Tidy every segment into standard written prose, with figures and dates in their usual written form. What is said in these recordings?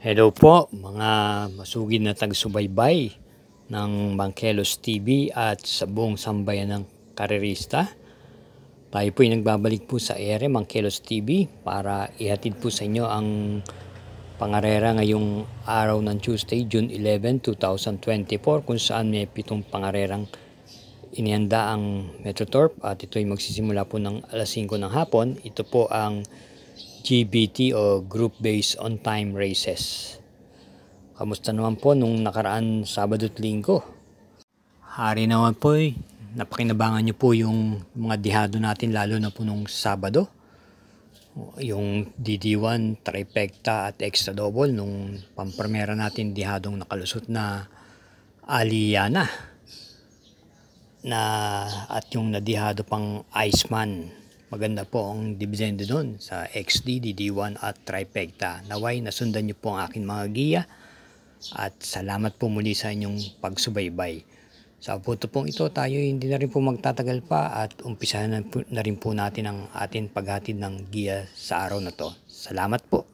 Hello po mga masugid na taga-subaybay ng Bangkelos TV at sa buong sambayan ng karerista. Tayo po ay nagbabalik po sa ere Bangkelos TV para ihatid po sa inyo ang pangarera ngayong araw ng Tuesday, June 11, 2024 kung saan may 7 pangarerang inihanda ang Metrotorp at ito ay magsisimula po ng alas 5 ng hapon. Ito po ang GBT o Group Based on Time Races. Kamusta naman po nung nakaraan Sabado at Linggo? Hari naman po napakinabangan nyo po yung mga dihado natin lalo na po nung Sabado. Yung DD1, trifecta at extra double nung pampremera natin dihadong nakalusot na Aliana at yung nadihado pang Iceman. Maganda po ang dividendo doon sa XD, DD1 at trifecta. Naway nasundan niyo po ang aking mga giya at salamat po muli sa inyong pagsubaybay. Sa punto pong ito tayo hindi na rin po magtatagal pa at umpisahan na rin po natin ang ating paghatid ng giya sa araw na to. Salamat po.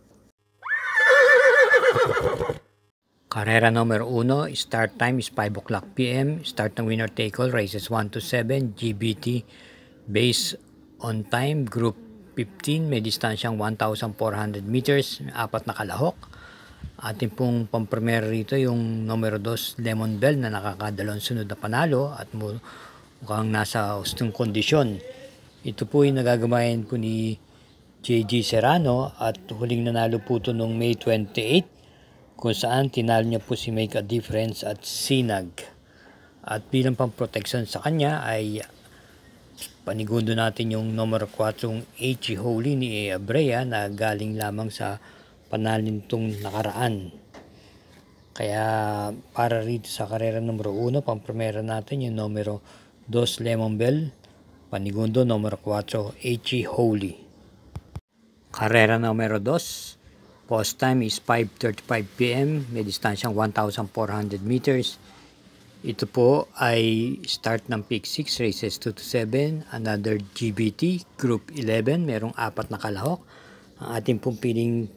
Karera number 1, start time is 5 o'clock PM. Start ng winner take all, races 1 to 7, GBT base on time, group 15, may distansyang 1,400 meters, 4 na kalahok. Ating pong pampremera rito yung numero 2, Lemon Bell na nakakadalawang sunod na panalo at mukhang nasa hustong kondisyon. Ito po ay nagagamayan po ni JG Serrano at huling nanalo po ito noong May 28 kung saan tinalo niya po si Make a Difference at Sinag. At bilang pang-protection sa kanya ay panigundo natin yung numero 4 H. Holy ni Abrea na galing lamang sa panalo nitong nakaraan. Kaya para rito sa karera numero 1, pampremera natin yung numero 2 Lemon Bell, panigundo numero 4 H. Holy. Karera numero 2, post time is 5:35 PM, may distansyang 1,400 meters. Ito po ay start ng peak 6, races 2 to 7, another GBT, group 11, merong 4 na kalahok. Ang ating pong piling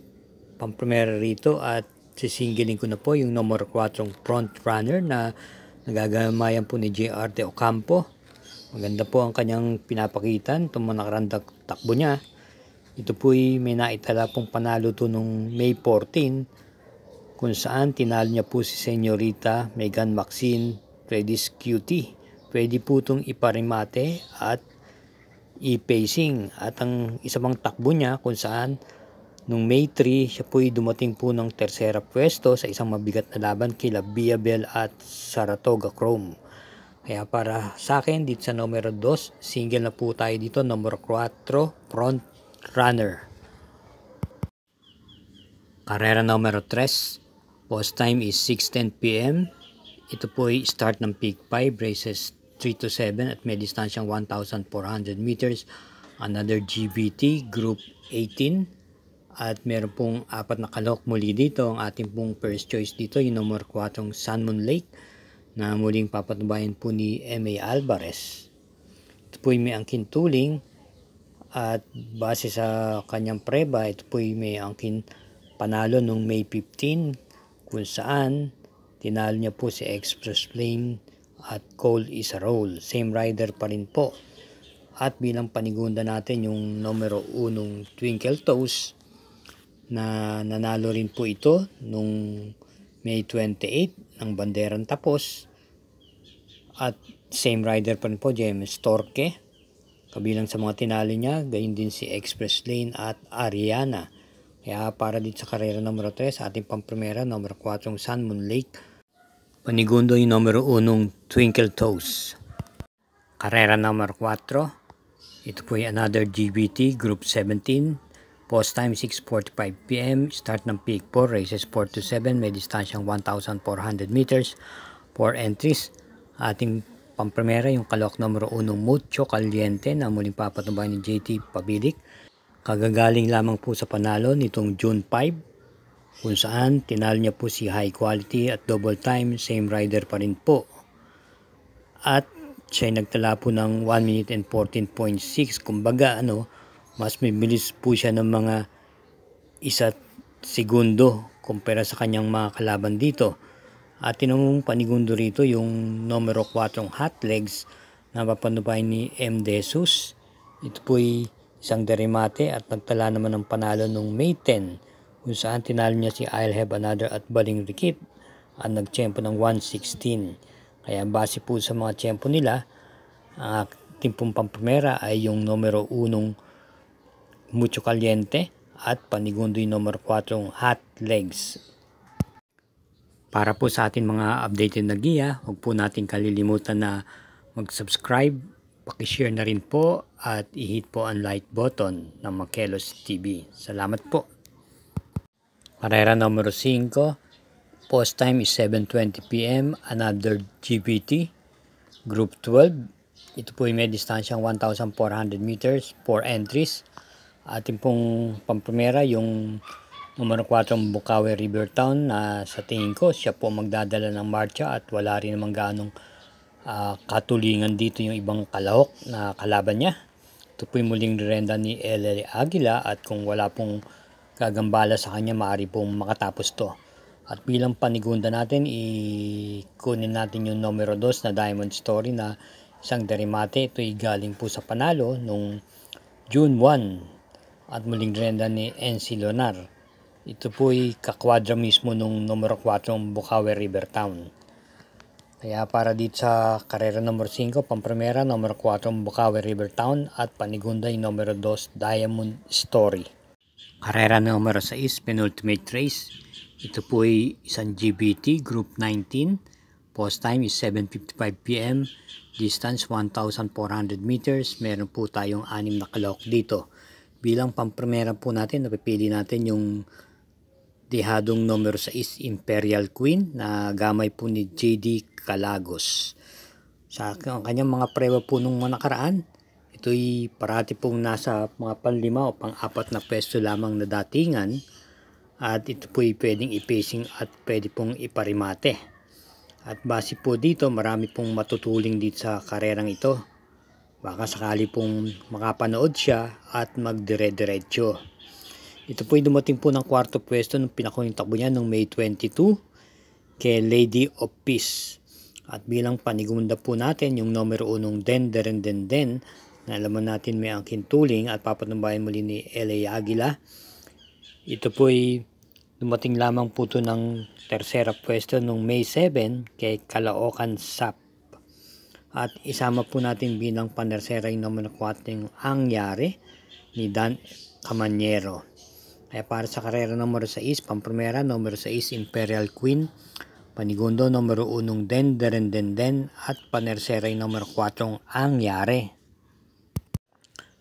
pampremera rito at sisingilin ko na po yung number 4 front runner na nagagamayan po ni JR de Ocampo. Maganda po ang kanyang pinapakitan, itong mga nakarang takbo niya. Ito po ay may naitala pong panalo to nung May 14, kung saan tinalo niya po si Senyorita Megan Maxine Predis Cutie. Pwede po itong iparimate at i-pacing. At ang isa pang takbo niya kung saan nung May 3, siya po ay dumating po ng tersera pwesto sa isang mabigat na laban kila Biabel at Saratoga Chrome. Kaya para sa akin dito sa numero 2, single na po tayo dito, numero 4, front runner. Karera numero 3, post time is 6:10 PM. Ito po ay start ng peak 5, races 3 to 7 at may distansyang 1,400 meters. Another GBT, group 18. At meron pong 4 na kalahok muli dito. Ang ating pong first choice dito, yung number 4 Sunmoon Lake na muling papatubayan po ni M.A. Alvarez. Ito po ay may angkin tuling at base sa kanyang preba, ito po ay may angkin panalo nung May 15 kung saan tinalo niya po si Express Flame at Cole is a Roll. Same rider pa rin po. At bilang panigunda natin yung numero 1 Twinkle Toes na nanalo rin po ito nung May 28 ng Banderang Tapos. At same rider pa rin po, James Torque. Kabilang sa mga tinalo niya, gayon din si Express Lane at Ariana. Kaya para dito sa karera numero 3, sa ating pampremera, numero 4 Sunmoon Lake. Panigundo yung numero 1 Twinkle Toes. Karera numero 4. Ito po yung another GBT, group 17. Post time 6:45 PM. Start ng peak 4, races 4 to 7. May distansyang 1,400 meters. 4 entries. Ating pampremera yung kalahok numero 1 Mucho Caliente na muling papatubayan ni JT Pabilik. Kagagaling lamang po sa panalo nitong June 5 kung saan tinalo niya po si High Quality at double time, same rider pa rin po. At siya ay nagtala po ng 1 minute and 14.6. Kumbaga mas mabilis po siya ng mga 1 segundo kumpara sa kanyang mga kalaban dito. At tinamong panigundo rito yung numero 4 hot legs na papanubay ni M. De Jesus. Ito po'y isang derimate at nagtala naman ng panalo noong May 10 kung saan tinalo niya si I'll Have Another at Baling Rikit at nagtiyempo ng 1:16. Kaya base po sa mga tiyempo nila, ang timpong pamprimera ay yung numero 1 Mucho Caliente at panigundo yung numero 4 hot legs. Para po sa ating mga updated na giya, huwag po natin kalilimutan na mag-subscribe, pakishare na rin po at i-hit po ang like button ng Makelos TV. Salamat po. Karera numero 5, post time is 7:20 p.m. Another GBT, Group 12. Ito po ay may distansyang 1,400 meters, 4 entries. Ating pong pamprimera yung numero 4 Bukawi Rivertown na sa tingin ko siya po magdadala ng marcha at wala rin namang ganong katulingan dito yung ibang kalahok na kalaban niya. Ito po yung muling renda ni LA Aguila at kung wala pong gagambala sa kanya maaari pong makatapos to. At bilang panigunda natin, ikunin natin yung numero 2 na Diamond Story na isang derimate. Ito ay galing po sa panalo nung June 1 at muling renda ni NC Leonar. Ito po ay kakwadra mismo nung numero 4 Bukawi Rivertown. Kaya para dito sa karera numero 5, pamprimera numero 4 Bukawi Rivertown at panigunda yung numero 2 Diamond Story. Karera numero 6, penultimate race. Ito po ay isang GBT Group 19. Post time is 7:55 p.m. Distance 1,400 meters. Meron po tayong 6 na kalahok dito. Bilang pamprimera po natin, napipili natin yung dihadong numero 6 Imperial Queen na gamay po ni JD Calagos. Sa kanyang mga prewa po nung nakaraan, ito'y parati pong nasa mga pang-5 o pang-4 na pwesto lamang na datingan at ito po'y pwedeng ipacing at pwede pong iparimate. At base po dito, marami pong matutuling dito sa karerang ito. Baka sakali pong makapanood siya at magdire-diretso. Ito po ay dumating po ng 4th pwesto nung pinakuling takbo niya noong May 22 kay Lady of Peace. At bilang panigunda po natin yung numero 1 Den na alaman natin may angkin tuling at papatumbayan muli ni LA Aguila. Ito po ay dumating lamang po ito ng 3rd pwesto noong May 7 kay Caloocan Sap. At isama po natin bilang panersera yung numero 4 yung Angyari ni Dan Camanyero. Kaya para sa karera numero 6, pamprimera numero 6 Imperial Queen, panigundo numero 1 Den at panersera yung numero 4 Angyari.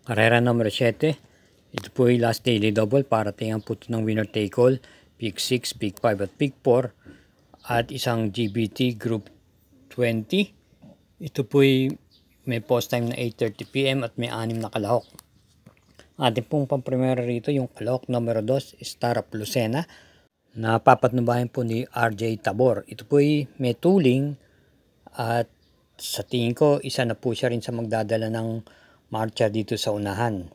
Karera numero 7, ito po yung last daily double para tingnan po ito ng winner take all, pick 6, pick 5 at pick 4 at isang GBT Group 20. Ito po yung may post time na 8:30 p.m. at may 6 na kalahok. Ating pong pamprimera rito yung kalahok numero 2 Star of Lucena na papatnubayan po ni RJ Tabor. Ito po ay may tuling at sa tingin ko isa na po siya rin sa magdadala ng marcha dito sa unahan.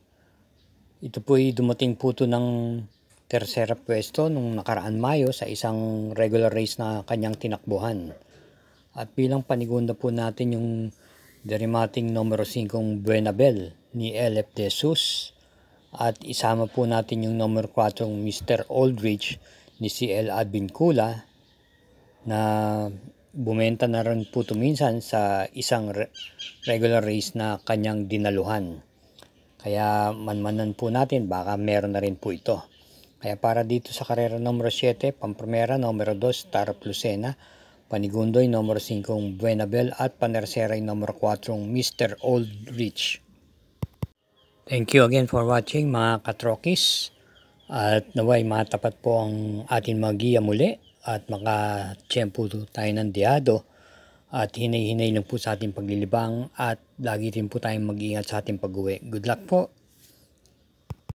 Ito po ay dumating po ito ng 3rd pwesto nung nakaraan Mayo sa isang regular race na kanyang tinakbuhan. At bilang panigunda po natin yung derimating numero 5 Buenabel ni LF De Jesus. At isama po natin yung number 4 Mr. Aldrich ni CL Advincula na bumenta na rin po minsan sa isang regular race na kanyang dinaluhan. Kaya manmanan po natin baka meron na rin po ito. Kaya para dito sa karera numero 7, pamprimera numero 2 Star of Lucena, panigundo yung numero 5 Buenabel at panersera yung numero 4 Mr. Aldrich. Thank you again for watching mga katrokis at naway matapat po ang ating magiya muli at makatsyempo tayo ng diyado at hinay-hinay lang po sa ating paglilibang at lagi rin po tayong mag-iingat sa ating pag-uwi. Good luck po!